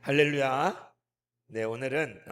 할렐루야. 네, 오늘은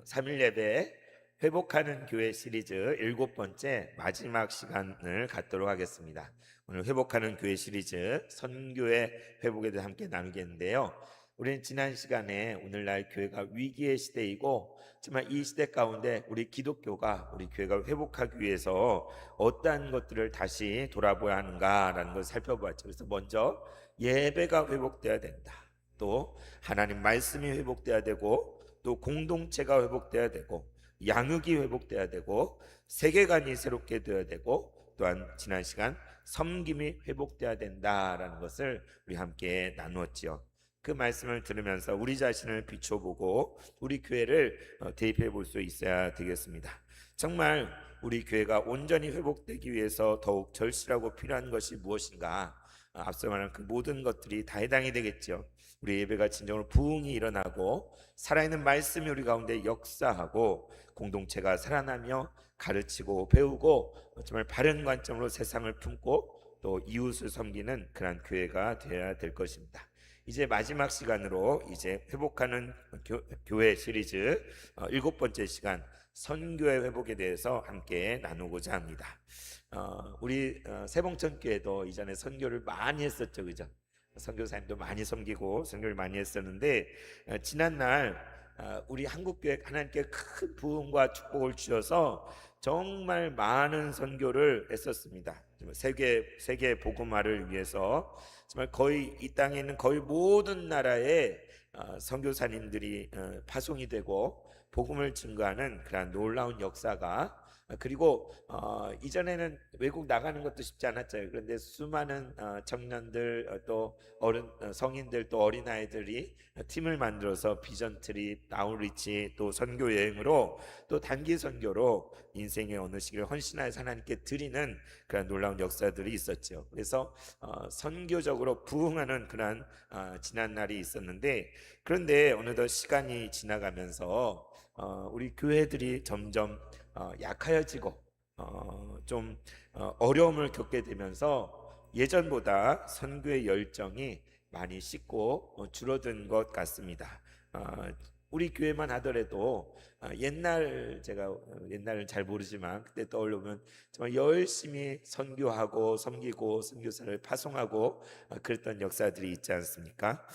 3일 예배 회복하는 교회 시리즈 일곱 번째 마지막 시간을 갖도록 하겠습니다. 오늘 회복하는 교회 시리즈 선교의 회복에 대해 함께 나누겠는데요. 우리는 지난 시간에 오늘날 교회가 위기의 시대이고, 정말 이 시대 가운데 우리 기독교가 우리 교회가 회복하기 위해서 어떠한 것들을 다시 돌아보아야 하는가라는 걸 살펴보았죠. 그래서 먼저 예배가 회복돼야 된다. 또 하나님 말씀이 회복돼야 되고, 또 공동체가 회복돼야 되고, 양육이 회복돼야 되고, 세계관이 새롭게 되어야 되고, 또한 지난 시간 섬김이 회복돼야 된다라는 것을 우리 함께 나누었지요. 그 말씀을 들으면서 우리 자신을 비춰보고 우리 교회를 대입해 볼 수 있어야 되겠습니다. 정말 우리 교회가 온전히 회복되기 위해서 더욱 절실하고 필요한 것이 무엇인가? 앞서 말한 그 모든 것들이 다 해당이 되겠죠. 우리 예배가 진정으로 부흥이 일어나고 살아있는 말씀이 우리 가운데 역사하고 공동체가 살아나며 가르치고 배우고 정말 바른 관점으로 세상을 품고 또 이웃을 섬기는 그런 교회가 되어야 될 것입니다. 이제 마지막 시간으로 이제 회복하는 교회 시리즈 일곱 번째 시간 선교의 회복에 대해서 함께 나누고자 합니다. 우리 세봉천교회도 이전에 선교를 많이 했었죠, 그죠? 선교사님도 많이 섬기고 선교를 많이 했었는데, 지난날 우리 한국교회 하나님께 큰 부흥과 축복을 주셔서 정말 많은 선교를 했었습니다. 정말 세계 복음화를 위해서 정말 거의 이 땅에 있는 거의 모든 나라의 선교사님들이 파송이 되고 복음을 증거하는 그런 놀라운 역사가, 그리고 이전에는 외국 나가는 것도 쉽지 않았죠. 그런데 수많은 청년들, 또 성인들, 또 어린아이들이 팀을 만들어서 비전 트립, 아웃리치, 또 선교 여행으로, 또 단기 선교로 인생의 어느 시기를 헌신하여서 하나님께 드리는 그런 놀라운 역사들이 있었죠. 그래서 선교적으로 부흥하는 그런 지난 날이 있었는데, 그런데 어느덧 시간이 지나가면서 우리 교회들이 점점 약하여지고 좀 어려움을 겪게 되면서 예전보다 선교의 열정이 많이 식고 줄어든 것 같습니다. 우리 교회만 하더라도 옛날, 제가 옛날을 잘 모르지만 그때 떠올리면 정말 열심히 선교하고 섬기고 선교사를 파송하고 그랬던 역사들이 있지 않습니까?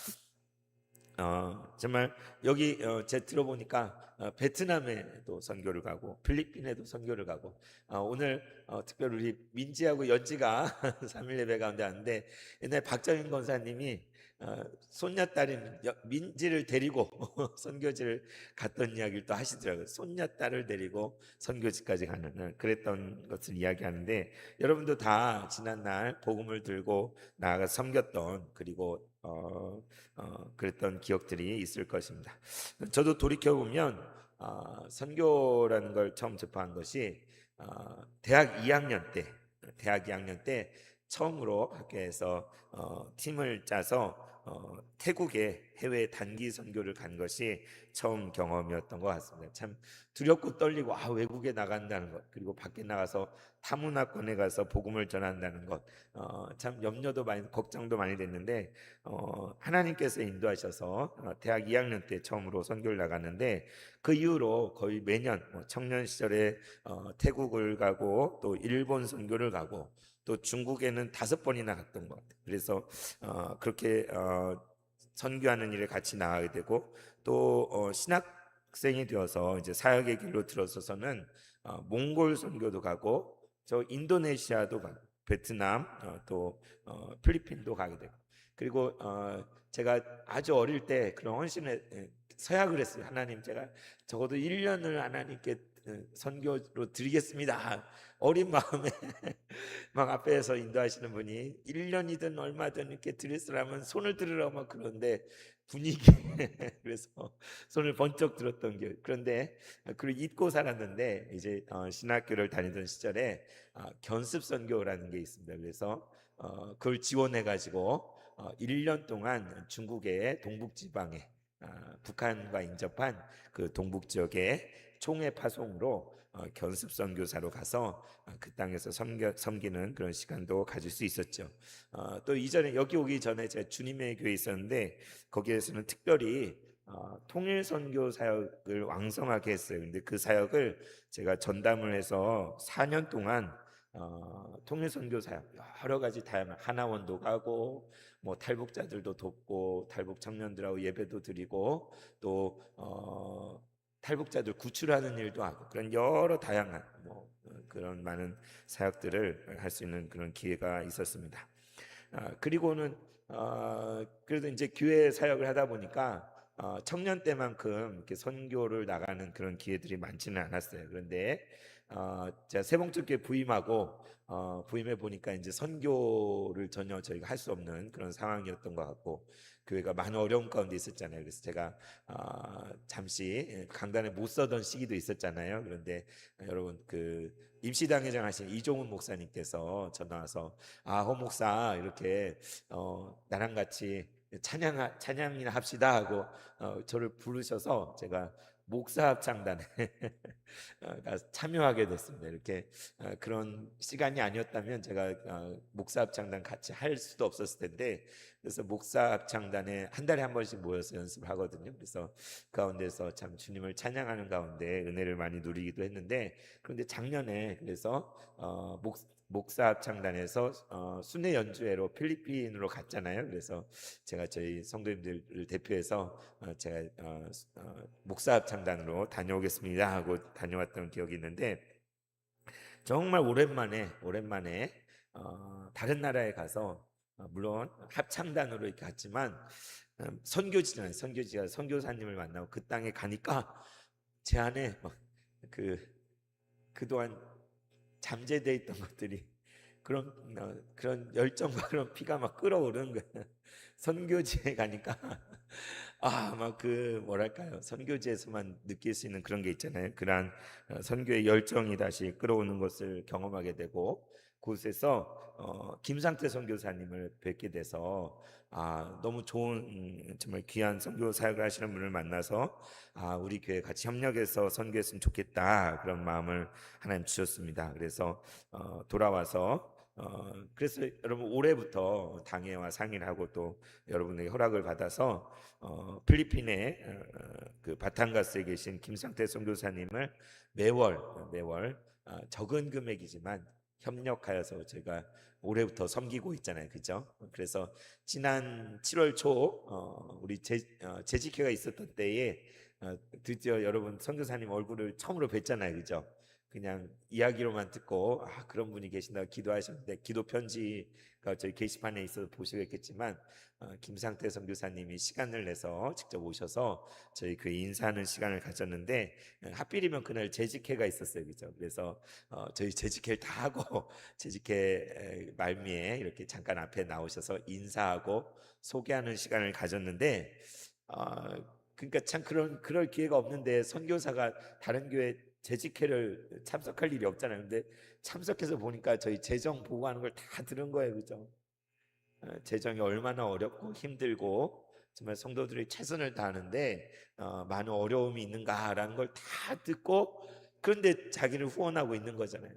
정말 여기 제 들어보니까 베트남에도 선교를 가고 필리핀에도 선교를 가고, 오늘 특별히 우리 민지하고 연지가 3일 예배 가운데 왔는데, 옛날 박정인 권사님이 손녀딸인 민지를 데리고 선교지를 갔던 이야기를 또 하시더라고요. 손녀딸을 데리고 선교지까지 가는 그랬던 것을 이야기하는데, 여러분도 다 지난날 복음을 들고 나아가 섬겼던, 그리고 그랬던 기억들이 있을 것입니다. 저도 돌이켜 보면 선교라는 걸 처음 접한 것이 대학 2학년 때 처음으로 학교에서 팀을 짜서 태국에 해외 단기 선교를 간 것이 처음 경험이었던 것 같습니다. 참 두렵고 떨리고, 외국에 나간다는 것, 그리고 밖에 나가서 타문화권에 가서 복음을 전한다는 것, 참 염려도 많이, 걱정도 많이 됐는데, 하나님께서 인도하셔서 대학 2학년 때 처음으로 선교를 나갔는데, 그 이후로 거의 매년 청년 시절에 태국을 가고, 또 일본 선교를 가고, 또 중국에는 5번이나 갔던 것 같아요. 그래서 그렇게 선교하는 일에 같이 나가게 되고, 또 신학생이 되어서 이제 사역의 길로 들어서서는 몽골 선교도 가고, 저 인도네시아도 가고, 베트남, 또 필리핀도 가게 되고, 그리고 제가 아주 어릴 때 그런 헌신을 서약을 했어요. 하나님, 제가 적어도 1년을 하나님께 선교로 드리겠습니다. 어린 마음에 막 앞에서 인도하시는 분이 1년이든 얼마든 이렇게 드렸으라면 손을 들으라고 막 그러는데, 분위기 그래서 손을 번쩍 들었던 기억. 그런데 그걸 잊고 살았는데, 이제 신학교를 다니던 시절에 견습 선교라는 게 있습니다. 그래서 그걸 지원해 가지고 1년 동안 중국의 동북 지방에, 북한과 인접한 그 동북 지역의 총회 파송으로 견습 선교사로 가서 그 땅에서 섬기는 그런 시간도 가질 수 있었죠. 또 이전에 여기 오기 전에 제가 주님의 교회에 있었는데 거기에서는 특별히 통일 선교 사역을 왕성하게 했어요. 근데 그 사역을 제가 전담을 해서 4년 동안 통일 선교 사역 여러 가지 다양한 하나원도 가고 뭐 탈북자들도 돕고 탈북 청년들하고 예배도 드리고 또 탈북자들 구출하는 일도 하고 그런 여러 다양한 그런 많은 사역들을 할 수 있는 그런 기회가 있었습니다. 그리고는 그래도 이제 교회 사역을 하다 보니까 청년 때만큼 이렇게 선교를 나가는 그런 기회들이 많지는 않았어요. 그런데 제가 세봉특교에 부임하고 부임해 보니까 이제 선교를 전혀 저희가 할 수 없는 그런 상황이었던 것 같고 교회가 많은 어려움 가운데 있었잖아요. 그래서 제가 잠시 강단에 못 서던 시기도 있었잖아요. 그런데 여러분 그 임시당회장 하신 이종훈 목사님께서 전화 와서 허 목사 이렇게 나랑 같이 찬양이나 합시다 하고 저를 부르셔서 제가 목사 합창단에 가서 참여하게 됐습니다. 이렇게 그런 시간이 아니었다면 제가 목사 합창단 같이 할 수도 없었을 텐데 그래서 목사 합창단에 한 달에 한 번씩 모여서 연습을 하거든요. 그래서 그 가운데서 참 주님을 찬양하는 가운데 은혜를 많이 누리기도 했는데 그런데 작년에 그래서 목사 합창단에서 순회 연주회로 필리핀으로 갔잖아요. 그래서 제가 저희 성도님들을 대표해서 제가 목사 합창단으로 다녀오겠습니다 하고 다녀왔던 기억이 있는데 정말 오랜만에 다른 나라에 가서 물론 합창단으로 이렇게 갔지만 선교지잖아요. 선교지가 선교사님을 만나고 그 땅에 가니까 제 안에 그 그동안 잠재돼 있던 것들이 그런 열정과 그런 피가 막 끓어오르는 거예요. 선교지에 가니까 막 그 뭐랄까요 선교지에서만 느낄 수 있는 그런 게 있잖아요. 그러한 선교의 열정이 다시 끌어오는 것을 경험하게 되고 그곳에서 김상태 선교사님을 뵙게 돼서 너무 좋은 정말 귀한 선교 사역을 하시는 분을 만나서 우리 교회 같이 협력해서 선교했으면 좋겠다 그런 마음을 하나님 주셨습니다. 그래서 돌아와서 그래서 여러분 올해부터 당회와 상의를 하고 또 여러분의 허락을 받아서 필리핀의 그 바탕가스에 계신 김상태 선교사님을 매월 적은 금액이지만 협력하여서 제가 올해부터 섬기고 있잖아요, 그죠? 그래서 지난 7월 초 우리 재직회가 있었던 때에 드디어 여러분 선교사님 얼굴을 처음으로 뵀잖아요, 그죠? 그냥 이야기로만 듣고 그런 분이 계신다고 기도하셨는데 기도 편지가 저희 게시판에 있어서 보시겠지만 김상태 선교사님이 시간을 내서 직접 오셔서 저희 그 인사하는 시간을 가졌는데 하필이면 그날 재직회가 있었어요, 그죠? 그래서 저희 재직회를 다 하고 재직회 말미에 이렇게 잠깐 앞에 나오셔서 인사하고 소개하는 시간을 가졌는데 그러니까 참 그럴 기회가 없는데 선교사가 다른 교회 재직회를 참석할 일이 없잖아요. 근데 참석해서 보니까 저희 재정 보고하는 걸 다 들은 거예요, 그죠? 재정이 얼마나 어렵고 힘들고 정말 성도들이 최선을 다하는데 많은 어려움이 있는가라는 걸 다 듣고 그런데 자기를 후원하고 있는 거잖아요.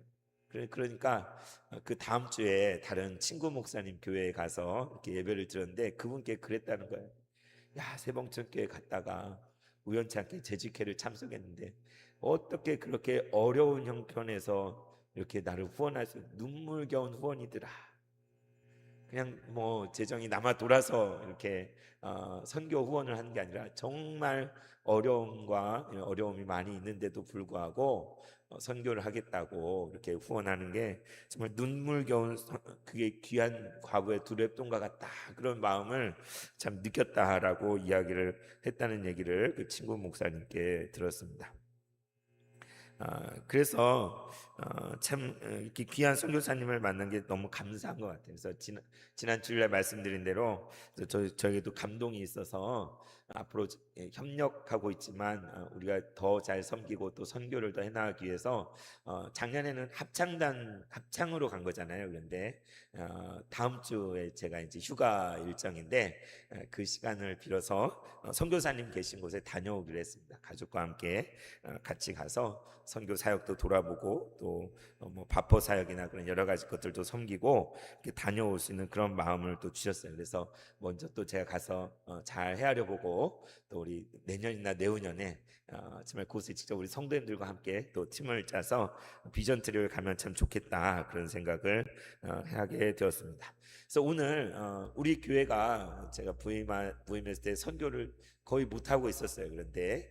그러니까 그 다음 주에 다른 친구 목사님 교회에 가서 이렇게 예배를 드렸는데 그분께 그랬다는 거예요. 야, 세봉천교회 갔다가 우연치 않게 재직회를 참석했는데 어떻게 그렇게 어려운 형편에서 이렇게 나를 후원할 수 눈물겨운 후원이더라. 그냥 뭐 재정이 남아 돌아서 이렇게 선교 후원을 하는 게 아니라 정말 어려움과 어려움이 많이 있는데도 불구하고 선교를 하겠다고 이렇게 후원하는 게 정말 눈물겨운 그게 귀한 과거의 두렵돈과 같다 그런 마음을 참 느꼈다라고 이야기를 했다는 얘기를 그 친구 목사님께 들었습니다. 그래서 참 이렇게 귀한 선교사님을 만난 게 너무 감사한 것 같아요. 그래서 지난 주일날 말씀드린 대로 저에게도 감동이 있어서 앞으로 협력하고 있지만 우리가 더 잘 섬기고 또 선교를 더 해나가기 위해서 작년에는 합창으로 간 거잖아요. 그런데 다음 주에 제가 이제 휴가 일정인데 그 시간을 빌어서 선교사님 계신 곳에 다녀오기로 했습니다. 가족과 함께 같이 가서 선교 사역도 돌아보고 또 뭐 바포 사역이나 그런 여러 가지 것들도 섬기고 이렇게 다녀올 수 있는 그런 마음을 또 주셨어요. 그래서 먼저 또 제가 가서 잘 헤아려 보고 또 우리 내년이나 내후년에 정말 그곳에 직접 우리 성도님들과 함께 또 팀을 짜서 비전 트리를 가면 참 좋겠다 그런 생각을 하게 되었습니다. 그래서 오늘 우리 교회가 제가 부임했을 때 선교를 거의 못 하고 있었어요. 그런데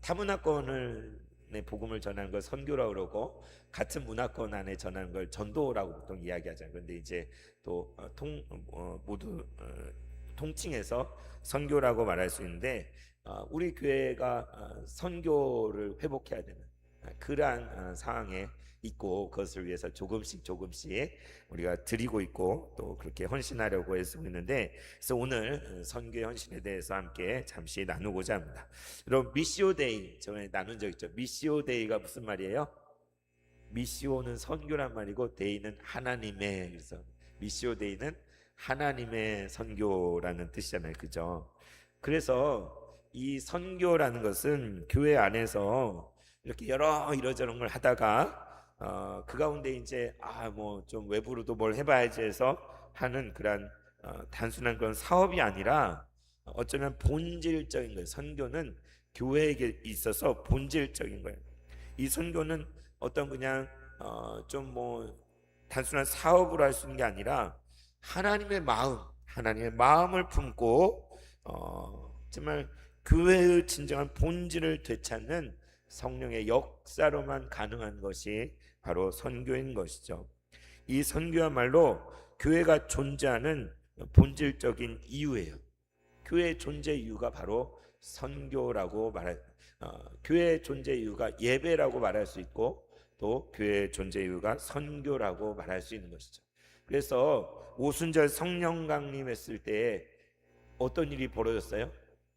타문화권을 복음을 전하는 걸 선교라고 그러고 같은 문화권 안에 전하는 걸 전도라고 보통 이야기하잖아요. 그런데 이제 또 모두 통칭해서 선교라고 말할 수 있는데 우리 교회가 선교를 회복해야 되는 그러한 상황에 있고 그것을 위해서 조금씩 우리가 드리고 있고 또 그렇게 헌신하려고 애쓰고 있는데 그래서 오늘 선교의 헌신에 대해서 함께 잠시 나누고자 합니다. 여러분 미시오 데이 저번에 나눈 적 있죠. 미시오 데이가 무슨 말이에요? 미시오는 선교란 말이고 데이는 하나님의, 그래서 미시오 데이는 하나님의 선교라는 뜻이잖아요. 그죠? 그래서 이 선교라는 것은 교회 안에서 이렇게 이러저런 걸 하다가 그 가운데 이제 뭐 좀 외부로도 뭘 해봐야지 해서 하는 그런 단순한 그런 사업이 아니라 어쩌면 본질적인 거예요. 선교는 교회에게 있어서 본질적인 거예요. 이 선교는 어떤 그냥 좀 뭐 단순한 사업으로 할 수 있는 게 아니라 하나님의 마음을 품고 정말 교회의 진정한 본질을 되찾는 성령의 역사로만 가능한 것이 바로 선교인 것이죠. 이 선교야말로 교회가 존재하는 본질적인 이유예요. 교회의 존재 이유가 바로 선교라고 교회의 존재 이유가 예배라고 말할 수 있고 또 교회의 존재 이유가 선교라고 말할 수 있는 것이죠. 그래서 오순절 성령 강림했을 때 어떤 일이 벌어졌어요?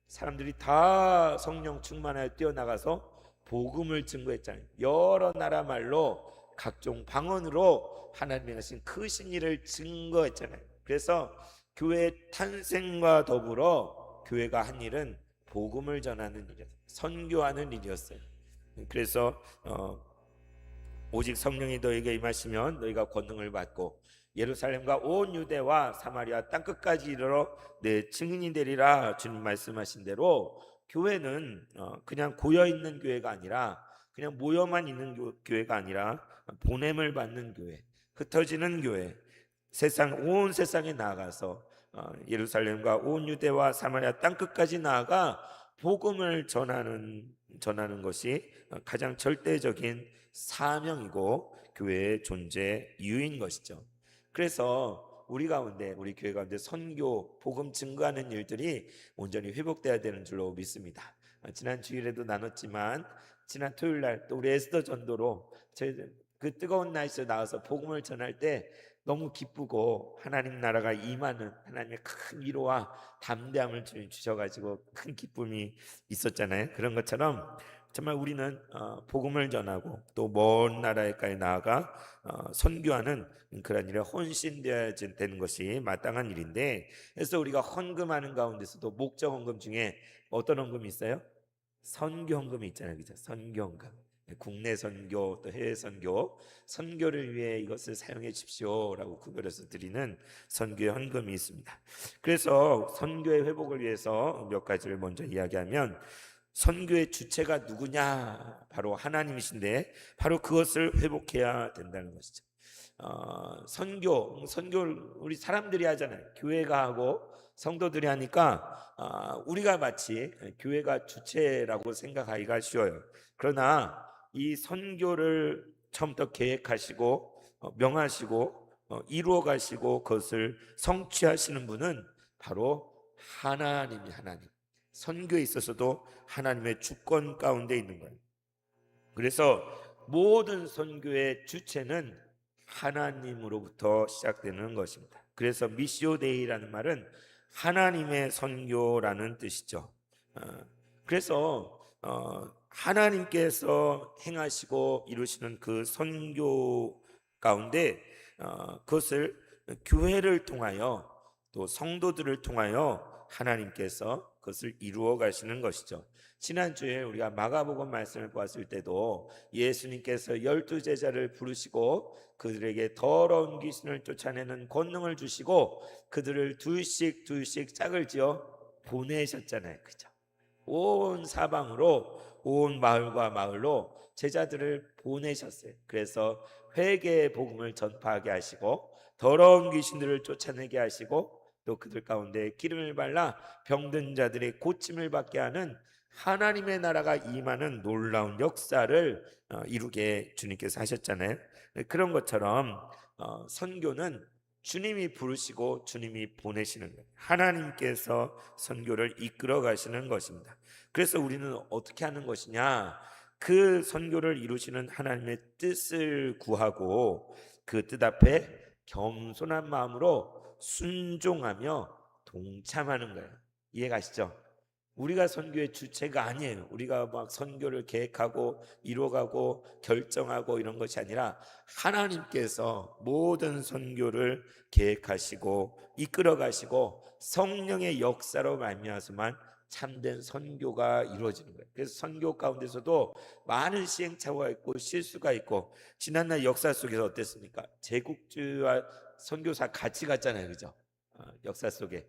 사람들이 다 성령 충만하여 뛰어나가서 복음을 증거했잖아요. 여러 나라 말로 각종 방언으로 하나님의 하신 크신 일을 증거했잖아요. 그래서 교회의 탄생과 더불어 교회가 한 일은 복음을 전하는 일이었어요. 선교하는 일이었어요. 그래서 오직 성령이 너에게 임하시면 너희가 권능을 받고 예루살렘과 온 유대와 사마리아 땅끝까지 이르러 내 증인이 되리라. 주님 말씀하신 대로 교회는 그냥 고여있는 교회가 아니라 그냥 모여만 있는 교회가 아니라 보냄을 받는 교회, 흩어지는 교회, 온 세상에 나아가서 예루살렘과 온 유대와 사마리아 땅끝까지 나아가 복음을 전하는 것이 가장 절대적인 사명이고 교회의 존재 이유인 것이죠. 그래서 우리 교회 가운데 선교, 복음 증거하는 일들이 온전히 회복돼야 되는 줄로 믿습니다. 지난 주일에도 나눴지만 지난 토요일 날 또 우리 에스더 전도로 그 뜨거운 날씨에 나와서 복음을 전할 때 너무 기쁘고 하나님 나라가 임하는 하나님의 큰 위로와 담대함을 주셔가지고 큰 기쁨이 있었잖아요. 그런 것처럼 정말 우리는 복음을 전하고 또 먼 나라에까지 나아가 선교하는 그런 일에 헌신되어야 되는 것이 마땅한 일인데, 그래서 우리가 헌금하는 가운데서도 목적 헌금 중에 어떤 헌금이 있어요? 선교 헌금이 있잖아요. 그죠? 선교 헌금. 국내 선교 또 해외 선교를 위해 이것을 사용해 주십시오라고 구별해서 드리는 선교의 헌금이 있습니다. 그래서 선교의 회복을 위해서 몇 가지를 먼저 이야기하면, 선교의 주체가 누구냐? 바로 하나님이신데 바로 그것을 회복해야 된다는 것이죠. 선교를 우리 사람들이 하잖아요. 교회가 하고 성도들이 하니까 우리가 마치 교회가 주체라고 생각하기가 쉬워요. 그러나 이 선교를 처음부터 계획하시고 명하시고 이루어 가시고 그것을 성취하시는 분은 바로 하나님. 선교에 있어서도 하나님의 주권 가운데 있는 거예요. 그래서 모든 선교의 주체는 하나님으로부터 시작되는 것입니다. 그래서 미시오 데이라는 말은 하나님의 선교라는 뜻이죠. 그래서 하나님께서 행하시고 이루시는 그 선교 가운데 그것을 교회를 통하여 또 성도들을 통하여 하나님께서 그것을 이루어 가시는 것이죠. 지난주에 우리가 마가복음 말씀을 보았을 때도 예수님께서 12제자를 부르시고 그들에게 더러운 귀신을 쫓아내는 권능을 주시고 그들을 둘씩 둘씩 짝을 지어 보내셨잖아요. 그죠? 온 사방으로, 온 마을과 마을로 제자들을 보내셨어요. 그래서 회개의 복음을 전파하게 하시고 더러운 귀신들을 쫓아내게 하시고 또 그들 가운데 기름을 발라 병든 자들의 고침을 받게 하는 하나님의 나라가 임하는 놀라운 역사를 이루게 주님께서 하셨잖아요. 그런 것처럼 선교는 주님이 부르시고 주님이 보내시는 거예요. 하나님께서 선교를 이끌어 가시는 것입니다. 그래서 우리는 어떻게 하는 것이냐? 그 선교를 이루시는 하나님의 뜻을 구하고 그 뜻 앞에 겸손한 마음으로 순종하며 동참하는 거예요. 이해가시죠? 우리가 선교의 주체가 아니에요. 우리가 막 선교를 계획하고 이루어가고 결정하고 이런 것이 아니라 하나님께서 모든 선교를 계획하시고 이끌어 가시고 성령의 역사로 말미암아서만 참된 선교가 이루어지는 거예요. 그래서 선교 가운데서도 많은 시행착오가 있고 실수가 있고 지난날 역사 속에서 어땠습니까? 제국주의와 선교사 같이 갔잖아요. 그죠? 역사 속에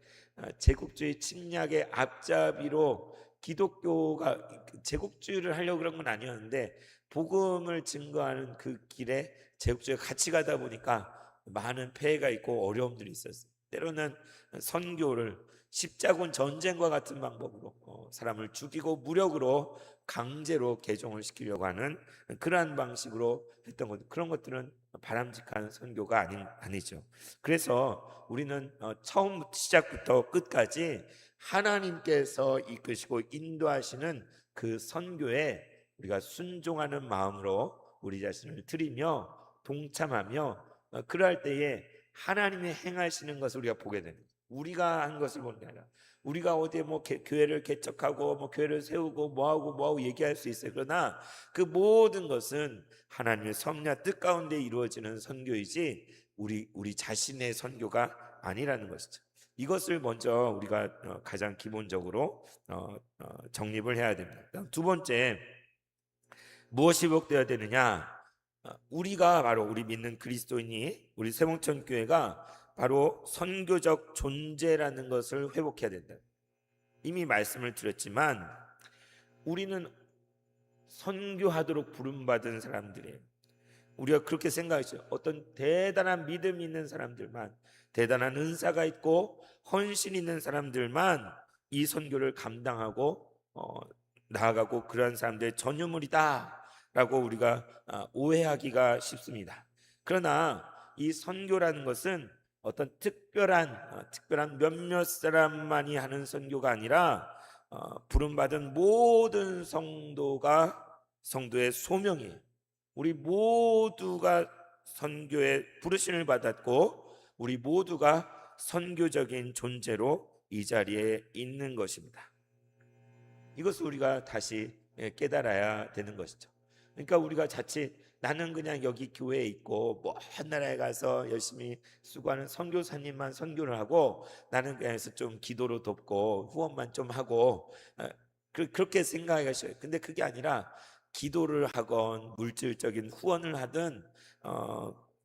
제국주의 침략의 앞잡이로 기독교가 제국주의를 하려고 그런 건 아니었는데 복음을 증거하는 그 길에 제국주의가 같이 가다 보니까 많은 폐해가 있고 어려움들이 있었어요. 때로는 선교를 십자군 전쟁과 같은 방법으로 사람을 죽이고 무력으로 강제로 개종을 시키려고 하는 그러한 방식으로 했던 것, 그런 것들은 바람직한 선교가 아니죠. 그래서 우리는 처음 시작부터 끝까지 하나님께서 이끄시고 인도하시는 그 선교에 우리가 순종하는 마음으로 우리 자신을 드리며 동참하며 그럴 때에 하나님의 행하시는 것을 우리가 보게 됩니다. 우리가 한 것을 보는 게 아니라 우리가 어디에 뭐 교회를 개척하고 뭐 교회를 세우고 뭐하고 얘기할 수 있어요. 그러나 그 모든 것은 하나님의 섭리와 뜻 가운데 이루어지는 선교이지 우리 자신의 선교가 아니라는 것이죠. 이것을 먼저 우리가 가장 기본적으로 정립을 해야 됩니다. 두 번째, 무엇이 회복되어야 되느냐? 우리가 바로 우리 믿는 그리스도인이 우리 세봉천 교회가 바로 선교적 존재라는 것을 회복해야 된다. 이미 말씀을 드렸지만 우리는 선교하도록 부름받은 사람들이에요. 우리가 그렇게 생각하죠. 어떤 대단한 믿음 있는 사람들만, 대단한 은사가 있고 헌신 있는 사람들만 이 선교를 감당하고 나아가고 그러한 사람들의 전유물이다라고 우리가 오해하기가 쉽습니다. 그러나 이 선교라는 것은 어떤 특별한 몇몇 사람만이 하는 선교가 아니라 부름받은 모든 성도의 소명이에요. 우리 모두가 선교의 부르심을 받았고 우리 모두가 선교적인 존재로 이 자리에 있는 것입니다. 이것을 우리가 다시 깨달아야 되는 것이죠. 그러니까 우리가 자칫 나는 그냥 여기 교회에 있고 먼 나라에 가서 열심히 수고하는 선교사님만 선교를 하고 나는 그냥 좀 기도로 돕고 후원만 좀 하고 그렇게 생각하기가 쉬워요. 근데 그게 아니라 기도를 하건 물질적인 후원을 하든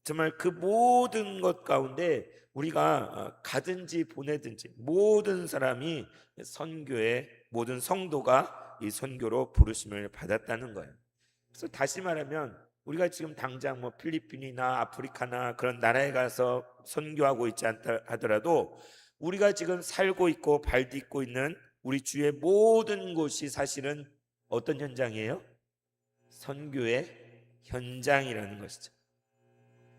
정말 그 모든 것 가운데 우리가 가든지 보내든지 모든 사람이 선교의 모든 성도가 이 선교로 부르심을 받았다는 거예요. 그래서 다시 말하면 우리가 지금 당장 뭐 필리핀이나 아프리카나 그런 나라에 가서 선교하고 있지 않다 하더라도 우리가 지금 살고 있고 발 딛고 있는 우리 주의 모든 곳이 사실은 어떤 현장이에요? 선교의 현장이라는 것이죠.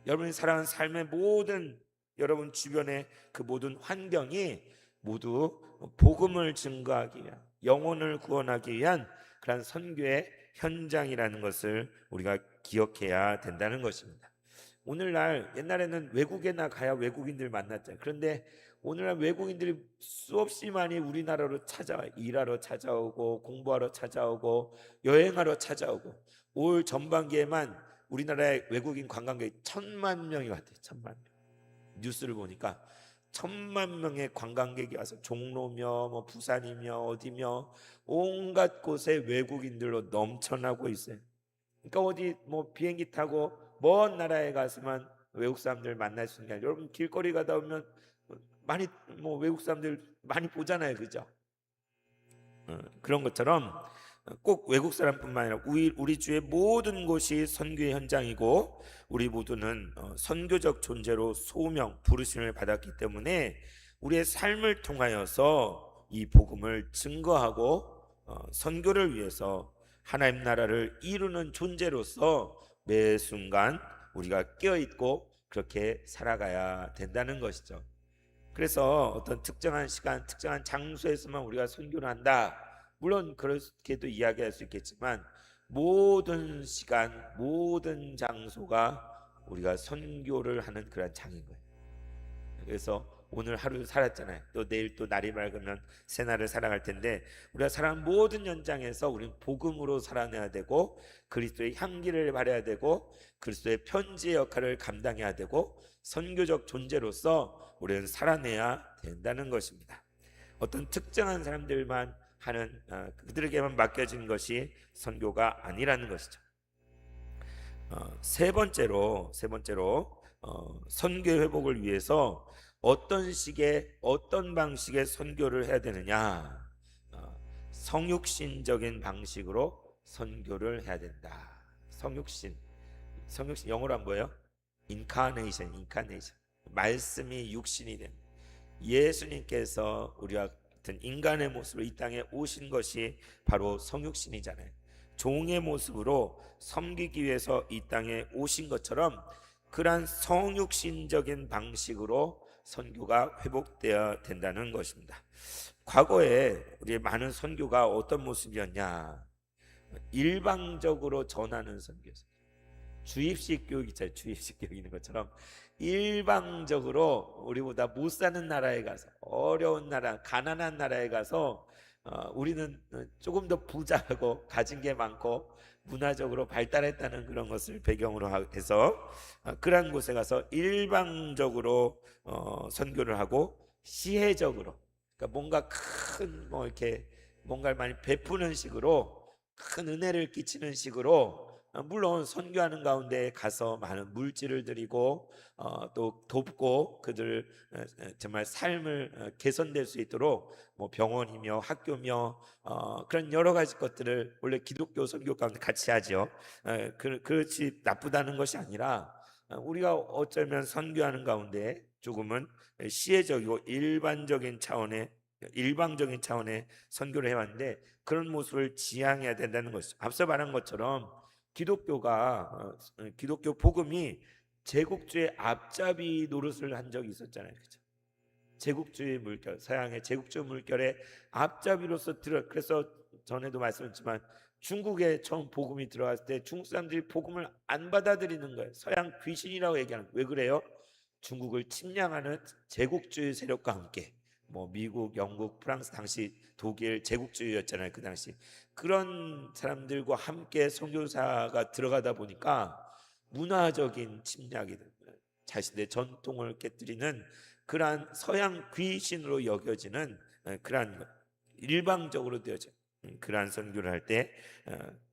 여러분이 살아가는 삶의 모든 여러분 주변의 그 모든 환경이 모두 복음을 증거하기 위한 영혼을 구원하기 위한 그런 선교의 현장이라는 것을 우리가 기억해야 된다는 것입니다. 오늘날 옛날에는 외국에 나가야 외국인들 만났잖아요. 그런데 오늘날 외국인들이 수없이 많이 우리나라로 일하러 찾아오고 공부하러 찾아오고 여행하러 찾아오고 올 전반기에만 우리나라의 외국인 관광객이 1,000만 명이 왔대요. 1,000만 명. 뉴스를 보니까 천만 명의 관광객이 와서 종로며 뭐 부산이며 어디며 온갖 곳에 외국인들로 넘쳐나고 있어요. 그러니까 어디 뭐 비행기 타고 먼 나라에 가서만 외국 사람들 만날 수 있는 게 아니라 여러분 길거리 가다 보면 많이 뭐 외국 사람들 많이 보잖아요, 그죠? 그런 것처럼 꼭 외국 사람뿐만 아니라 우리 주의 모든 곳이 선교의 현장이고 우리 모두는 선교적 존재로 소명 부르심을 받았기 때문에 우리의 삶을 통하여서 이 복음을 증거하고 선교를 위해서 하나님 나라를 이루는 존재로서 매 순간 우리가 깨어 있고 그렇게 살아가야 된다는 것이죠. 그래서 어떤 특정한 시간, 특정한 장소에서만 우리가 선교를 한다. 물론 그렇게도 이야기할 수 있겠지만 모든 시간, 모든 장소가 우리가 선교를 하는 그런 장인 거예요. 그래서 오늘 하루 살았잖아요. 또 내일 또 날이 밝으면 새날을 살아갈 텐데 우리가 살아간 모든 현장에서 우리는 복음으로 살아내야 되고 그리스도의 향기를 발해야 되고 그리스도의 편지의 역할을 감당해야 되고 선교적 존재로서 우리는 살아내야 된다는 것입니다. 어떤 특정한 사람들만 하는 그들에게만 맡겨진 것이 선교가 아니라는 것이죠. 세 번째로 선교 회복을 위해서 어떤 식의 어떤 방식의 선교를 해야 되느냐? 성육신적인 방식으로 선교를 해야 된다. 성육신 영어로 한 뭐예요? 인카네이션. 말씀이 육신이 된 예수님께서 우리와 같은 인간의 모습으로 이 땅에 오신 것이 바로 성육신이잖아요. 종의 모습으로 섬기기 위해서 이 땅에 오신 것처럼 그러한 성육신적인 방식으로 선교가 회복되어야 된다는 것입니다. 과거에 우리의 많은 선교가 어떤 모습이었냐? 일방적으로 전하는 선교였어요. 주입식 교육 있잖아요. 주입식 교육 있는 것처럼 일방적으로 우리보다 못 사는 나라에 가서 어려운 나라, 가난한 나라에 가서 우리는 조금 더 부자하고 가진 게 많고 문화적으로 발달했다는 그런 것을 배경으로 해서 그러한 곳에 가서 일방적으로 선교를 하고 시혜적으로 그러니까 뭔가 큰 뭐 이렇게 뭔가를 많이 베푸는 식으로 큰 은혜를 끼치는 식으로 물론 선교하는 가운데 가서 많은 물질을 드리고 또 돕고 그들 정말 삶을 개선될 수 있도록 뭐 병원이며 학교며 그런 여러 가지 것들을 원래 기독교 선교 가운데 같이 하죠. 그렇지 나쁘다는 것이 아니라 우리가 어쩌면 선교하는 가운데 조금은 시혜적이고 일방적인 차원의 선교를 해왔는데 그런 모습을 지향해야 된다는 것이죠. 앞서 말한 것처럼 기독교 복음이 제국주의 앞잡이 노릇을 한 적이 있었잖아요. 그렇죠? 제국주의 물결, 서양의 제국주의 물결의 앞잡이로서 그래서 전에도 말씀했지만 중국에 처음 복음이 들어갔을 때 중국 사람들이 복음을 안 받아들이는 거예요. 서양 귀신이라고 얘기하는 거예요. 왜 그래요? 중국을 침략하는 제국주의 세력과 함께 뭐 미국, 영국, 프랑스 당시 독일 제국주의였잖아요. 그 당시 그런 사람들과 함께 선교사가 들어가다 보니까 문화적인 침략이 자신의 전통을 깨뜨리는 그러한 서양 귀신으로 여겨지는 그러한 일방적으로 되어져 그러한 선교를 할 때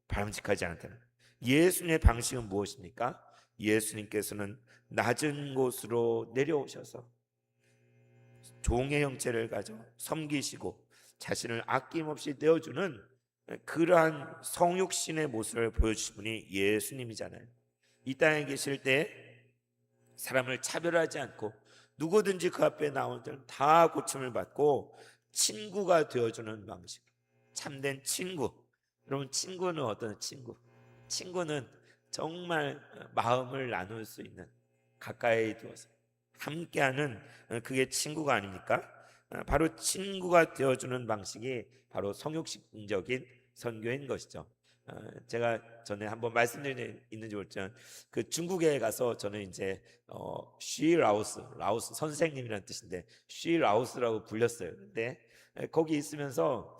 바람직하지 않다는 예수님의 방식은 무엇입니까? 예수님께서는 낮은 곳으로 내려오셔서 종의 형체를 가져 섬기시고 자신을 아낌없이 내어주는 그러한 성육신의 모습을 보여주신 분이 예수님이잖아요. 이 땅에 계실 때 사람을 차별하지 않고 누구든지 그 앞에 나오는 데는 다 고침을 받고 친구가 되어주는 방식. 참된 친구. 여러분 친구는 어떤 친구? 친구는 정말 마음을 나눌 수 있는 가까이 두어서 함께하는 그게 친구가 아닙니까? 바로 친구가 되어주는 방식이 바로 성육신적인 선교인 것이죠. 제가 전에 한번 말씀드린 있는지 모르지만 그 중국에 가서 저는 이제 라오스 선생님이라는 뜻인데 라오스라고 불렸어요. 근데 거기 있으면서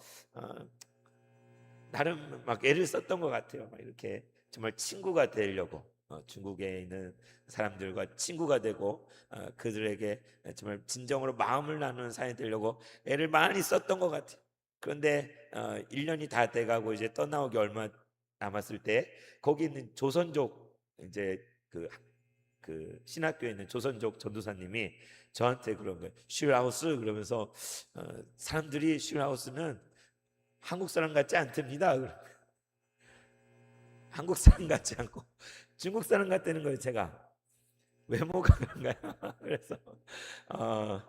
나름 막 애를 썼던 것 같아요. 막 이렇게 정말 친구가 되려고 중국에 있는 사람들과 친구가 되고 그들에게 정말 진정으로 마음을 나누는 사람이 되려고 애를 많이 썼던 것 같아요. 그런데 1년이 다 돼가고 이제 떠나오기 얼마 남았을 때 거기 있는 조선족 이제 그 신학교에 있는 조선족 전도사님이 저한테 그런 거예요. 슐하우스 그러면서 사람들이 슐하우스는 한국 사람 같지 않답니다. 한국 사람 같지 않고 중국 사람 같다는 거예요. 제가 외모가 그런가요? 그래서 어,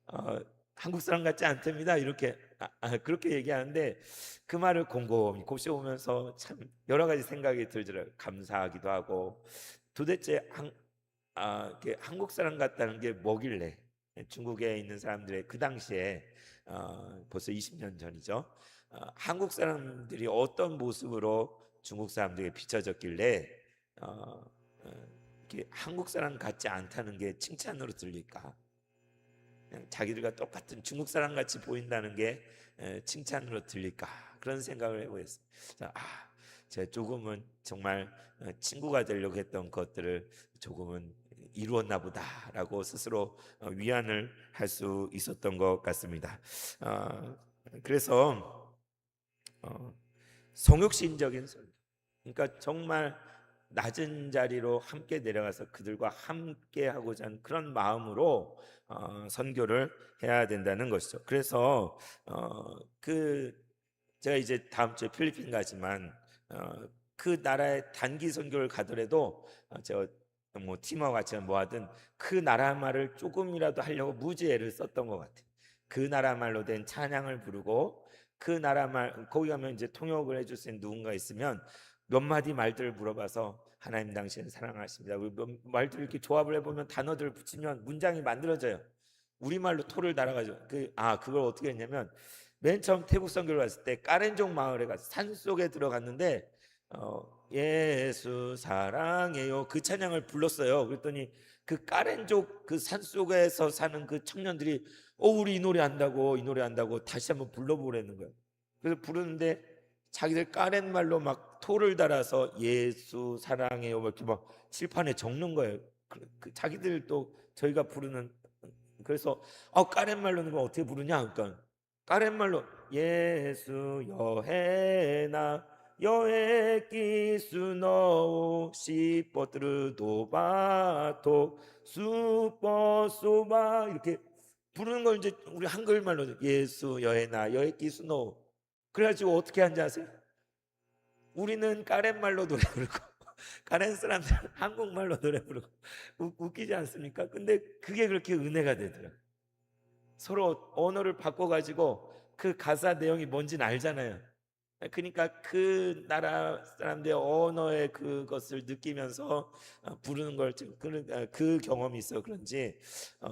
어, 한국 사람 같지 않답니다. 이렇게 그렇게 얘기하는데 그 말을 곰곰이 곱씹으면서 참 여러 가지 생각이 들더라고요. 감사하기도 하고 도대체 이게 한국 사람 같다는 게 뭐길래 중국에 있는 사람들의 그 당시에 벌써 20년 전이죠. 한국 사람들이 어떤 모습으로 중국 사람들에게 비춰졌길래 어, 이렇게 한국 사람 같지 않다는 게 칭찬으로 들릴까? 그냥 자기들과 똑같은 중국 사람 같이 보인다는 게 칭찬으로 들릴까? 그런 생각을 해보겠습니다. 제가 조금은 정말 친구가 되려고 했던 것들을 조금은 이루었나 보다라고 스스로 위안을 할 수 있었던 것 같습니다. 그래서 성육신적인 설교, 그러니까 정말 낮은 자리로 함께 내려가서 그들과 함께 하고자 하는 그런 마음으로 선교를 해야 된다는 것이죠. 그래서 그 제가 이제 다음 주에 필리핀 가지만 그 나라에 단기 선교를 가더라도 제가 뭐 팀하고 같이 뭐 하든 그 나라 말을 조금이라도 하려고 무지 애를 썼던 것 같아요. 그 나라 말로 된 찬양을 부르고 그 나라 말 거기 가면 이제 통역을 해줄 수 있는 누군가 있으면 몇 마디 말들을 물어봐서 하나님 당신을 사랑하십니다. 몇 말들 이렇게 조합을 해보면 단어들을 붙이면 문장이 만들어져요. 우리말로 토를 달아가지고 그걸 어떻게 했냐면 맨 처음 태국 선교를 갔을 때 까렌족 마을에 가서 산 속에 들어갔는데 예수 사랑해요 그 찬양을 불렀어요. 그랬더니 그 까렌족 그 산 속에서 사는 그 청년들이 우리 이 노래 안다고 이 노래 안다고 다시 한번 불러보라는 거예요. 그래서 부르는데 자기들 까렌 말로 막 토를 달아서 예수 사랑해요 이렇게 막 칠판에 적는 거예요. 자기들 또 저희가 부르는 그래서 까렌 말로는 거 어떻게 부르냐? 그러니까 까렌 말로 예수 여해나 여해 기수노 시버트르 도바토 수버소바 이렇게 부르는 걸 이제 우리 한글말로 예수 여해나 여해 기수노 그래가지고 어떻게 하는지 아세요? 우리는 까렌 말로 노래 부르고 가렌 사람들은 한국말로 노래 부르고 웃기지 않습니까? 근데 그게 그렇게 은혜가 되더라. 서로 언어를 바꿔가지고 그 가사 내용이 뭔지는 알잖아요. 그러니까 그 나라 사람들의 언어의 그것을 느끼면서 부르는 그 경험이 있어 그런지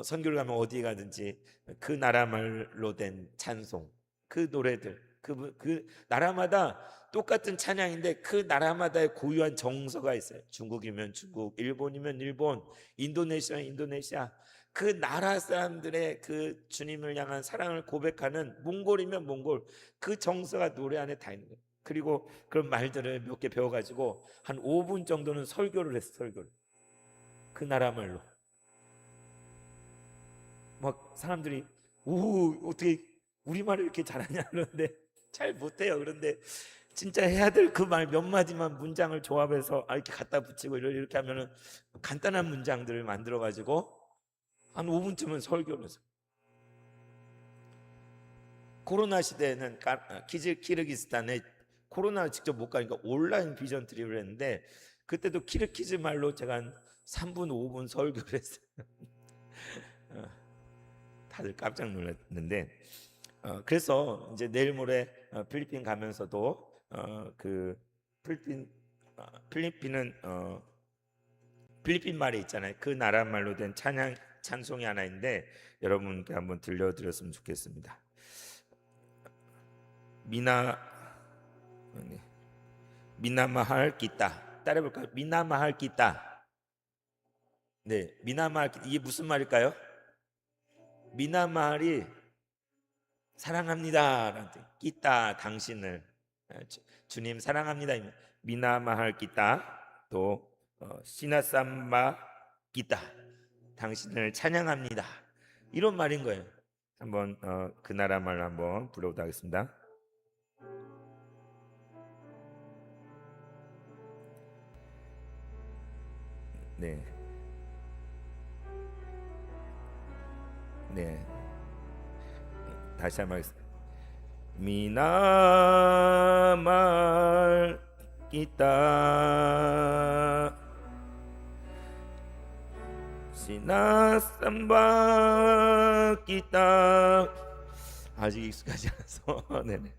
선교를 가면 어디 가든지 그 나라 말로 된 찬송, 그 노래들, 그 나라마다 똑같은 찬양인데 그 나라마다의 고유한 정서가 있어요. 중국이면 중국, 일본이면 일본, 인도네시아면 인도네시아. 그 나라 사람들의 그 주님을 향한 사랑을 고백하는 몽골이면 몽골 그 정서가 노래 안에 다 있는 거예요. 그리고 그런 말들을 몇 개 배워가지고 한 5분 정도는 설교를 했어. 설교를 그 나라 말로 막 사람들이 오 어떻게 우리말을 이렇게 잘하냐 그러는데 잘 못해요. 그런데 진짜 해야 될 그 말 몇 마디만 문장을 조합해서 이렇게 갖다 붙이고 이렇게 하면은 간단한 문장들을 만들어 가지고 한 5분쯤은 설교를 해서 코로나 시대에는 키르기스탄에 코로나 직접 못 가니까 온라인 비전 트립을 했는데 그때도 키르키즈 말로 제가 한 3분 5분 설교를 했어요. 어, 다들 깜짝 놀랐는데 그래서 이제 내일 모레 필리핀 가면서도 그 필리핀은 필리핀 말이 있잖아요. 그 나라 말로 된 찬송이 하나 있는데 여러분께 한번 들려드렸으면 좋겠습니다. 네. 미나마할 기타 따라해볼까요? 미나마할 기타. 네, 미나마할 기타 이게 무슨 말일까요? 미나마할이 사랑합니다라는 뜻. 기타 당신을 주님 사랑합니다. 미나마할 기타 또 시나삼바 기타, 당신을 찬양합니다. 이런 말인 거예요. 한번 그 나라 말 한번 불러보도록 하겠습니다. 네, 네, 다시 한번 하겠습니다. 미나말 기타 시나삼바 기타. 아직 익숙하지 않아서 네네.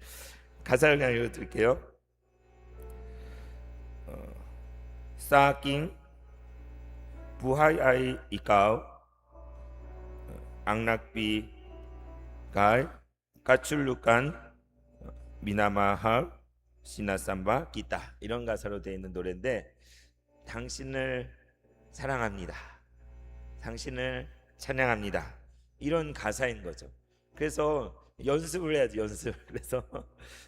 가사를 그냥 읽어드릴게요. 사킹 부하이 이까우 앙락비 갈 까출루칸 미나마할 시나삼바 기타, 이런 가사로 되어 있는 노래인데, 당신을 사랑합니다, 당신을 찬양합니다, 이런 가사인 거죠. 그래서 연습을 해야지, 연습. 그래서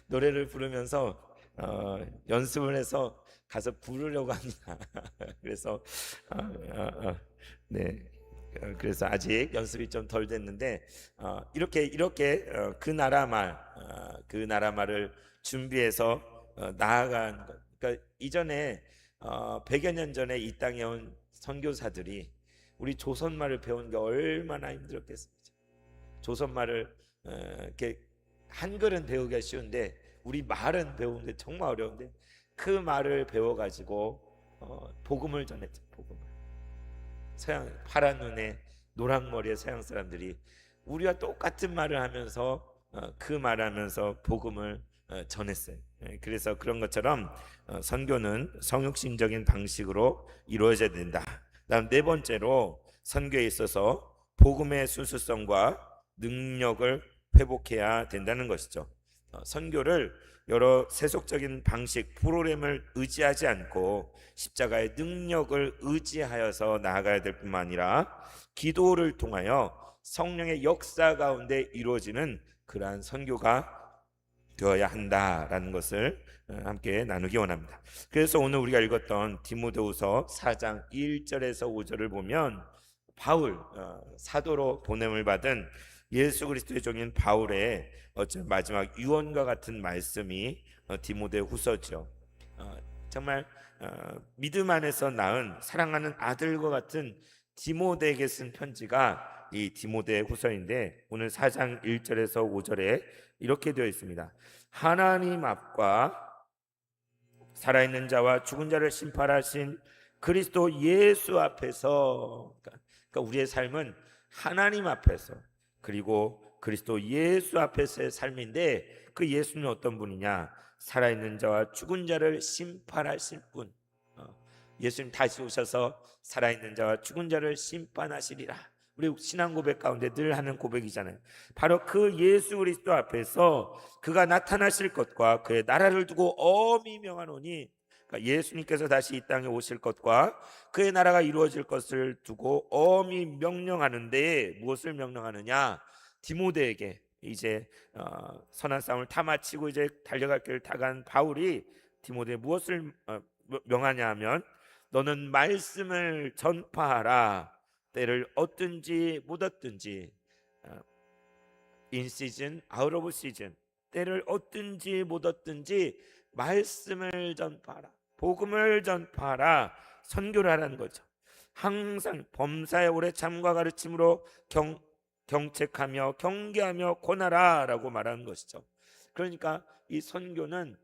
노래를 부르면서 연습을 해서 가서 부르려고 합니다. 그래서 네. 그래서 아직 연습이 좀 덜 됐는데 이렇게 그 나라 그 나라 말을 준비해서 나아간 것. 그러니까 이전에 100여 년 전에 이 땅에 온 선교사들이 우리 조선말을 배우는 게 얼마나 힘들었겠습니까? 조선말을 이렇게 한글은 배우기가 쉬운데 우리 말은 배우는 게 정말 어려운데, 그 말을 배워가지고 복음을 전했죠. 복음을. 서양 파란 눈에 노란 머리의 서양 사람들이 우리와 똑같은 말을 하면서 그 말하면서 복음을 전했어요. 그래서 그런 것처럼 선교는 성육신적인 방식으로 이루어져야 된다. 다음 네 번째로, 선교에 있어서 복음의 순수성과 능력을 회복해야 된다는 것이죠. 선교를 여러 세속적인 방식, 프로그램을 의지하지 않고 십자가의 능력을 의지하여서 나아가야 될 뿐만 아니라 기도를 통하여 성령의 역사 가운데 이루어지는 그러한 선교가 되어야 한다라는 것을 함께 나누기 원합니다. 그래서 오늘 우리가 읽었던 디모데후서 4장 1절에서 5절을 보면 바울, 사도로 보냄을 받은 예수 그리스도의 종인 바울의 마지막 유언과 같은 말씀이 디모데후서죠. 정말 믿음 안에서 낳은 사랑하는 아들과 같은 디모데에게 쓴 편지가 이 디모데후서인데, 오늘 4장 1절에서 5절에 이렇게 되어 있습니다. 하나님 앞과 살아있는 자와 죽은 자를 심판하신 그리스도 예수 앞에서, 그러니까 우리의 삶은 하나님 앞에서 그리고 그리스도 예수 앞에서의 삶인데, 그 예수는 어떤 분이냐? 살아있는 자와 죽은 자를 심판하실 분. 예수님 다시 오셔서 살아있는 자와 죽은 자를 심판하시리라. 우리 신앙 고백 가운데 늘 하는 고백이잖아요. 바로 그 예수 그리스도 앞에서 그가 나타나실 것과 그의 나라를 두고 엄히 명하노니, 그러니까 예수님께서 다시 이 땅에 오실 것과 그의 나라가 이루어질 것을 두고 엄히 명령하는데, 무엇을 명령하느냐? 디모데에게 이제 선한 싸움을 다 마치고 이제 달려갈 길을 타간 바울이 디모데에 무엇을 명하냐 하면, 너는 말씀을 전파하라. 때를 얻든지 못 얻든지, in season, out of season, 때를 얻든지 못 얻든지 말씀을 전파하라, 복음을 전파하라, 선교를 하라는 거죠. 항상 범사에 오래 참과 가르침으로 경책하며 경계하며 권하라라고 말하는 것이죠. 그러니까 이 선교는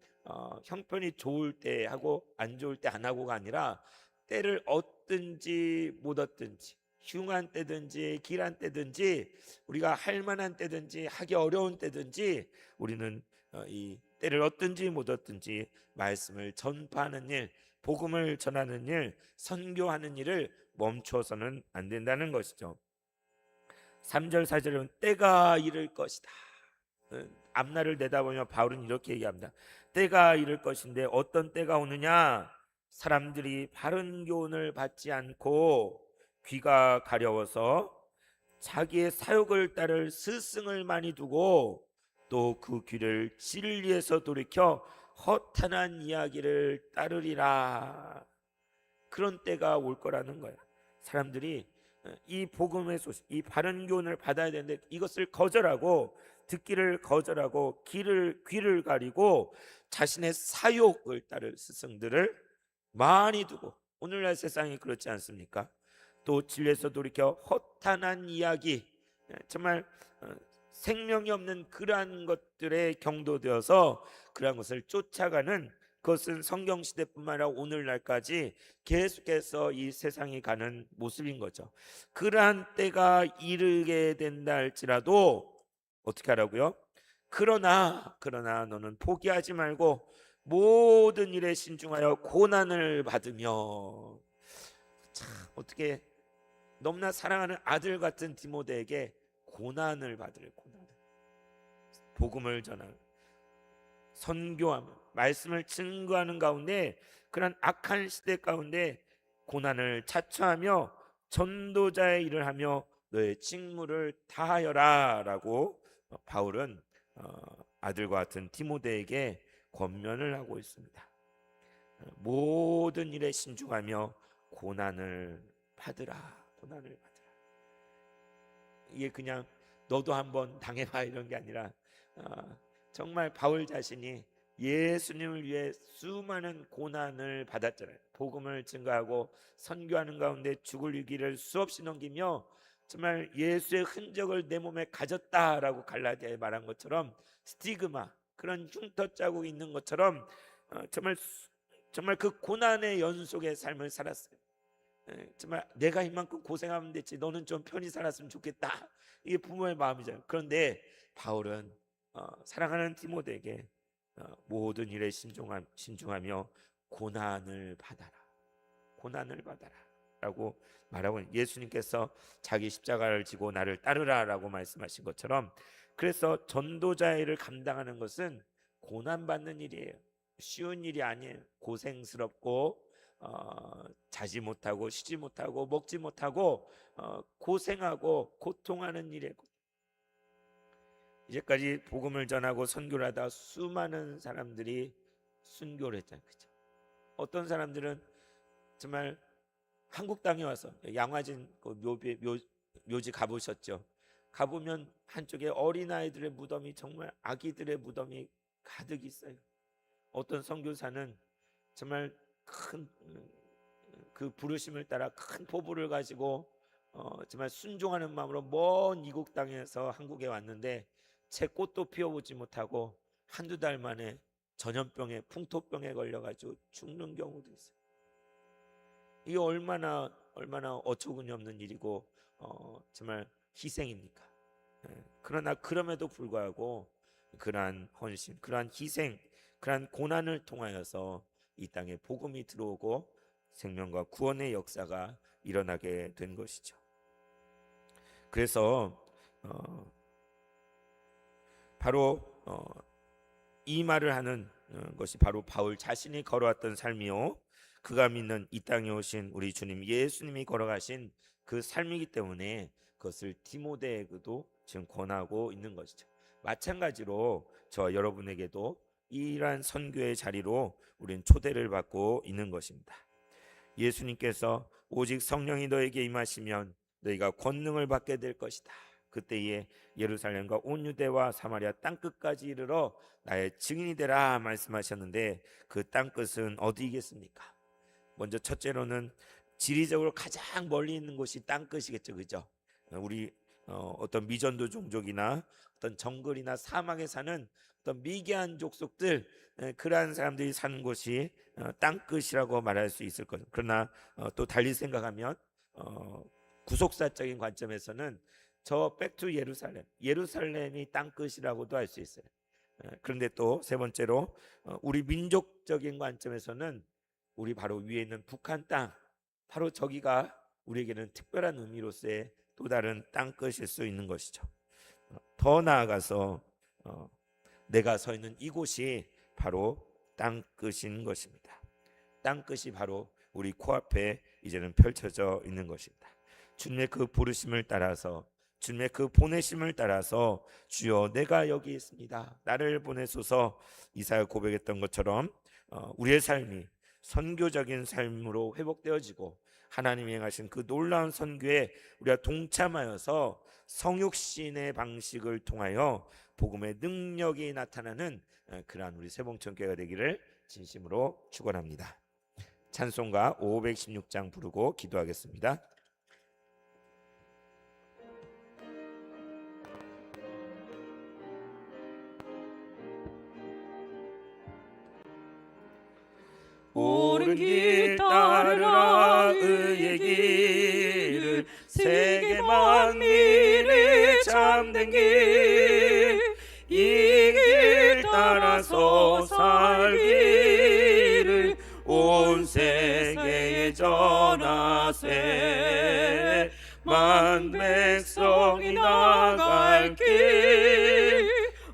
형편이 좋을 때 하고 안 좋을 때 안 하고가 아니라, 때를 얻든지 못 얻든지, 흉한 때든지 길한 때든지, 우리가 할 만한 때든지 하기 어려운 때든지, 우리는 이 때를 얻든지 못 얻든지 말씀을 전파하는 일, 복음을 전하는 일, 선교하는 일을 멈춰서는 안 된다는 것이죠. 3절 4절은 때가 이를 것이다. 앞날을 내다보며 바울은 이렇게 얘기합니다. 때가 이를 것인데 어떤 때가 오느냐? 사람들이 바른 교훈을 받지 않고 귀가 가려워서 자기의 사욕을 따를 스승을 많이 두고, 또 그 귀를 진리에서 돌이켜 허탄한 이야기를 따르리라. 그런 때가 올 거라는 거야. 사람들이 이 복음의 소식, 이 바른 교훈을 받아야 되는데 이것을 거절하고 듣기를 거절하고 귀를 가리고 자신의 사욕을 따를 스승들을 많이 두고, 오늘날 세상이 그렇지 않습니까? 또 진리에서 돌이켜 허탄한 이야기, 정말 생명이 없는 그러한 것들에 경도되어서 그러한 것을 쫓아가는, 그것은 성경 시대뿐만 아니라 오늘날까지 계속해서 이 세상이 가는 모습인 거죠. 그러한 때가 이르게 된다 할지라도 어떻게 하라고요? 그러나 너는 포기하지 말고 모든 일에 신중하여 고난을 받으며. 참, 어떻게 너무나 사랑하는 아들 같은 디모데에게 고난을 받을, 고난을, 복음을 전하는, 선교하며 말씀을 증거하는 가운데, 그런 악한 시대 가운데 고난을 자처하며 전도자의 일을 하며 너의 직무를 다하여라 라고 바울은 아들과 같은 디모데에게 권면을 하고 있습니다. 모든 일에 신중하며 고난을 받으라. 고난을 받으라. 이게 그냥 너도 한번 당해봐 이런 게 아니라 정말 바울 자신이 예수님을 위해 수많은 고난을 받았잖아요. 복음을 증거하고 선교하는 가운데 죽을 위기를 수없이 넘기며 정말 예수의 흔적을 내 몸에 가졌다라고 갈라디아에 말한 것처럼, 스티그마, 그런 흉터 자국이 있는 것처럼 정말 그 고난의 연속의 삶을 살았어요. 정말 내가 이만큼 고생하면 됐지 너는 좀 편히 살았으면 좋겠다, 이게 부모의 마음이잖아요. 그런데 바울은 사랑하는 디모데에게 모든 일에 신중하며 고난을 받아라, 고난을 받아라 라고 말하고, 예수님께서 자기 십자가를 지고 나를 따르라 라고 말씀하신 것처럼, 그래서 전도자의 일을 감당하는 것은 고난받는 일이에요. 쉬운 일이 아니에요. 고생스럽고 자지 못하고 쉬지 못하고 먹지 못하고 고생하고 고통하는 일이에요. 이제까지 복음을 전하고 선교를 하다 수많은 사람들이 순교를 했잖아요. 그죠? 어떤 사람들은 정말 한국 땅에 와서, 양화진 그 묘지 가보셨죠? 가보면 한쪽에 어린아이들의 무덤이, 정말 아기들의 무덤이 가득 있어요. 어떤 선교사는 정말 큰 그 부르심을 따라 큰 포부를 가지고 정말 순종하는 마음으로 먼 이국 땅에서 한국에 왔는데 채 꽃도 피워보지 못하고 한두 달 만에 전염병에, 풍토병에 걸려가지고 죽는 경우도 있어요. 이게 얼마나 어처구니 없는 일이고 정말 희생입니까? 그러나 그럼에도 불구하고 그러한 헌신, 그러한 희생, 그러한 고난을 통하여서 이 땅에 복음이 들어오고 생명과 구원의 역사가 일어나게 된 것이죠. 그래서 바로 이 말을 하는 것이 바로 바울 자신이 걸어왔던 삶이요, 그가 믿는 이 땅에 오신 우리 주님 예수님이 걸어가신 그 삶이기 때문에 그것을 디모데에게도 지금 권하고 있는 것이죠. 마찬가지로 저 여러분에게도 이러한 선교의 자리로 우리는 초대를 받고 있는 것입니다. 예수님께서 오직 성령이 너에게 임하시면 너희가 권능을 받게 될 것이다. 그때에 예루살렘과 온 유대와 사마리아 땅끝까지 이르러 나의 증인이 되라 말씀하셨는데, 그 땅끝은 어디겠습니까? 먼저 첫째로는 지리적으로 가장 멀리 있는 곳이 땅끝이겠죠, 그죠? 우리 어떤 미전도 종족이나 어떤 정글이나 사막에 사는 어떤 미개한 족속들, 그러한 사람들이 사는 곳이 땅끝이라고 말할 수 있을 거죠. 그러나 또 달리 생각하면 구속사적인 관점에서는 저 백투 예루살렘이 땅끝이라고도 할 수 있어요. 그런데 또 세 번째로 우리 민족적인 관점에서는 우리 바로 위에 있는 북한 땅, 바로 저기가 우리에게는 특별한 의미로서의 또 다른 땅끝일 수 있는 것이죠. 더 나아가서 내가 서 있는 이곳이 바로 땅끝인 것입니다. 땅끝이 바로 우리 코앞에 이제는 펼쳐져 있는 것입니다. 주님의 그 부르심을 따라서, 주님의 그 보내심을 따라서 주여 내가 여기 있습니다, 나를 보내소서, 이사야 고백했던 것처럼 우리의 삶이 선교적인 삶으로 회복되어지고 하나님이 행하신 그 놀라운 선교에 우리가 동참하여서 성육신의 방식을 통하여 복음의 능력이 나타나는 그러한 우리 세봉천교회가 되기를 진심으로 축원합니다. 찬송가 516장 부르고 기도하겠습니다. 옳은 길 따르라 의의 길을 세계 만민이 참된 길 이 길 따라서 살기를 온 세계에 전하세 만 백성이 나갈 길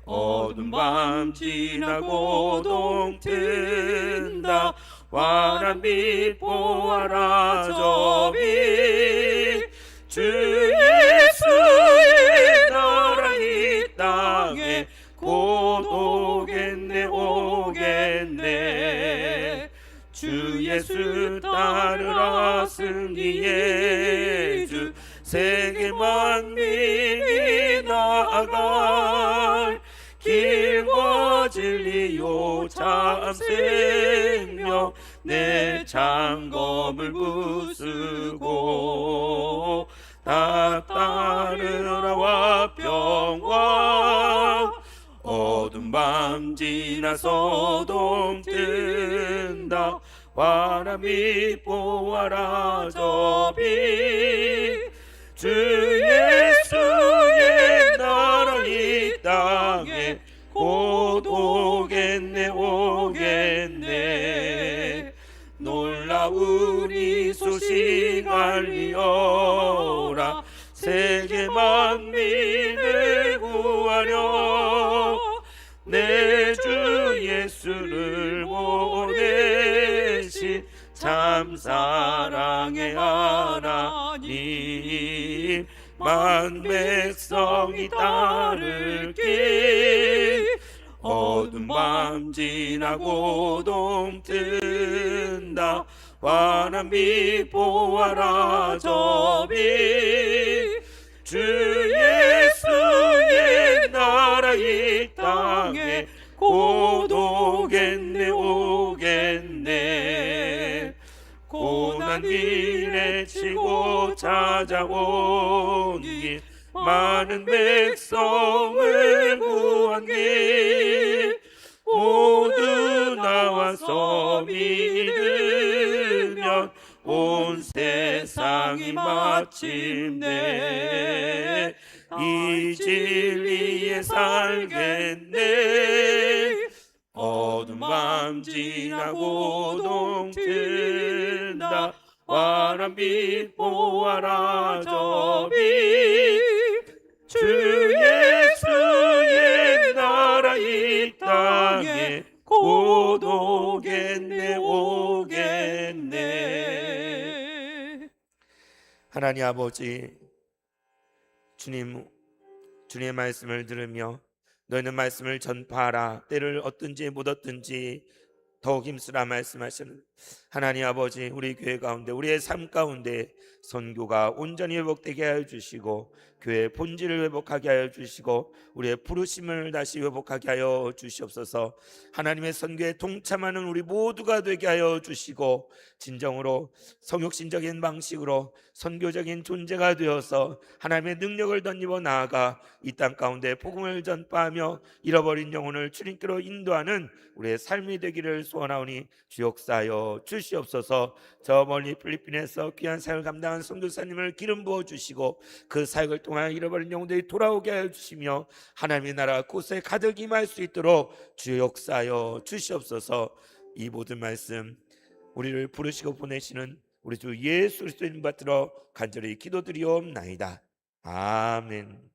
어두운 밤 지나고 동튼다 환한 빛 보아라 저 빛 주 예수의 나라 이 땅에 곧 오겠네 오겠네 주 예수 따르라 승리의 주 세계 만민이 나아갈 길과 진리요 참 생명 내 창검을 부수고 다 따르라 화평왕 어두운 밤 지나서 동튼다 환한 빛 보아라 저 빛 주 예수의 나라 이 땅에 곧 오겠네 오겠네 놀라운 이 소식 알리어라 세계 만민을 구하려 내 주 예수를 보내신 참 사랑의 하나님 만 백성이 따를 길 어두운 밤 지나고 동튼다 환한 빛 보아라 저 빛 주 예수의 나라 이 땅에 곧 오겠네 오겠네 고난 일에 치고 찾아온 길 많은 백성을 구한 길 모두 나와서 믿으면 온 세상이 마침내 이 진리에 살겠네 어두운 밤 지나고 동튼다 환한 빛 보아라 저 빛 주 예수의 나라 이 땅에 곧 오겠네 오겠네 하나님 아버지 주님의 말씀을 들으며 너희는 말씀을 전파하라 때를 얻든지 못 얻든지 더욱 힘쓰라 말씀하시는 하나님 아버지 우리 교회 가운데 우리의 삶 가운데 선교가 온전히 회복되게 하여 주시고 교회의 본질을 회복하게 하여 주시고 우리의 부르심을 다시 회복하게 하여 주시옵소서 하나님의 선교에 동참하는 우리 모두가 되게 하여 주시고 진정으로 성육신적인 방식으로 선교적인 존재가 되어서 하나님의 능력을 덧입어 나아가 이 땅 가운데 복음을 전파하며 잃어버린 영혼을 주님께로 인도하는 우리의 삶이 되기를 소원하오니 주 역사하여 주시옵소서 저 멀리 필리핀에서 귀한 사역을 감당한 선교사님을 기름 부어 주시고 그 사역을 통하여 잃어버린 영혼들이 돌아오게 하여 주시며 하나님의 나라 곳에 가득 임할 수 있도록 주 역사하여 주시옵소서 이 모든 말씀 우리를 부르시고 보내시는 우리 주 예수 그리스도의 이름 받들어 간절히 기도드리옵나이다. 아멘.